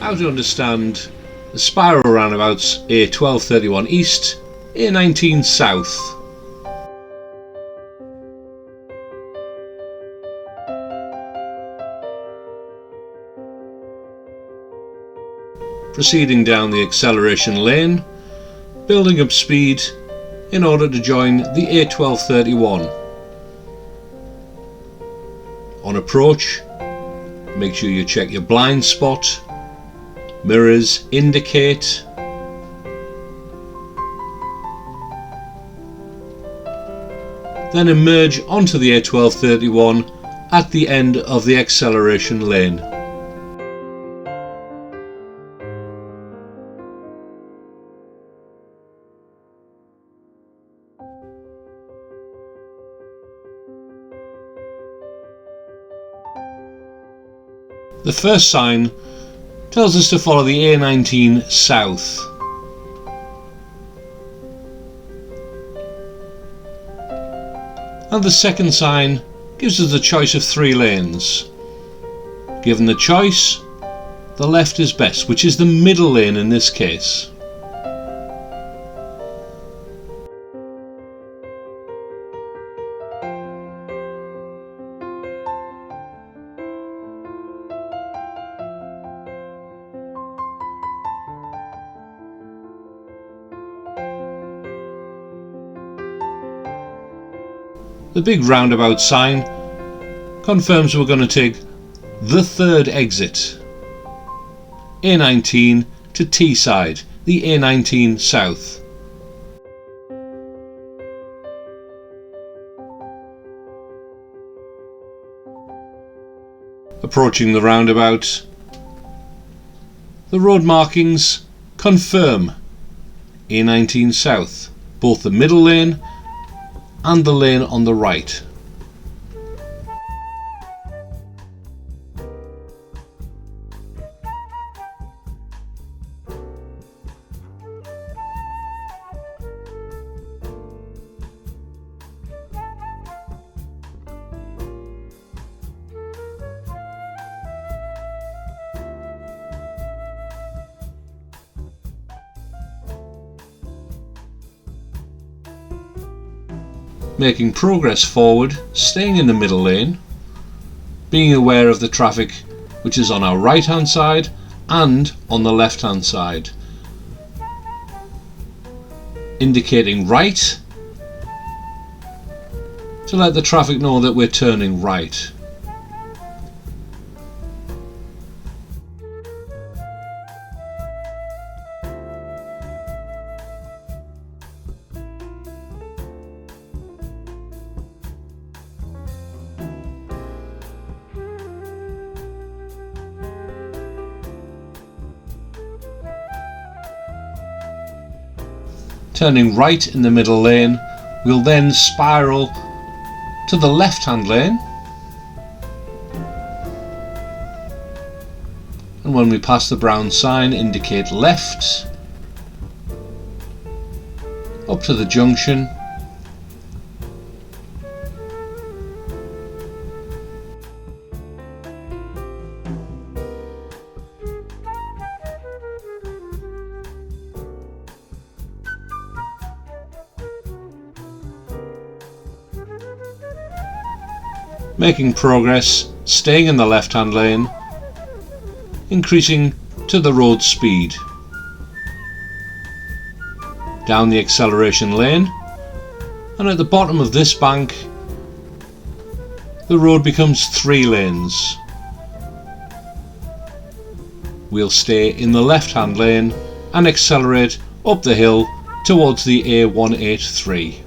how to understand the spiral roundabouts A1231 East, A19 South. Proceeding down the acceleration lane, building up speed in order to join the A1231. On approach, make sure you check your blind spot, mirrors indicate, then emerge onto the A1231 at the end of the acceleration lane. The first sign tells us to follow the A19 south. And the second sign gives us the choice of 3 lanes. Given the choice, the left is best, which is the middle lane in this case. The big roundabout sign confirms we're going to take the third exit, A19 to Teesside, the A19 South. Approaching the roundabout, the road markings confirm A19 South, both the middle lane and the lane on the right. Making progress forward, staying in the middle lane, being aware of the traffic which is on our right hand side and on the left hand side. Indicating right to let the traffic know that we're turning right. Turning right in the middle lane, we'll then spiral to the left hand lane, and when we pass the brown sign, indicate left up to the junction, making progress, staying in the left hand lane, increasing to the road speed. Down the acceleration lane, and at the bottom of this bank the road becomes 3 lanes. We'll stay in the left hand lane and accelerate up the hill towards the A183.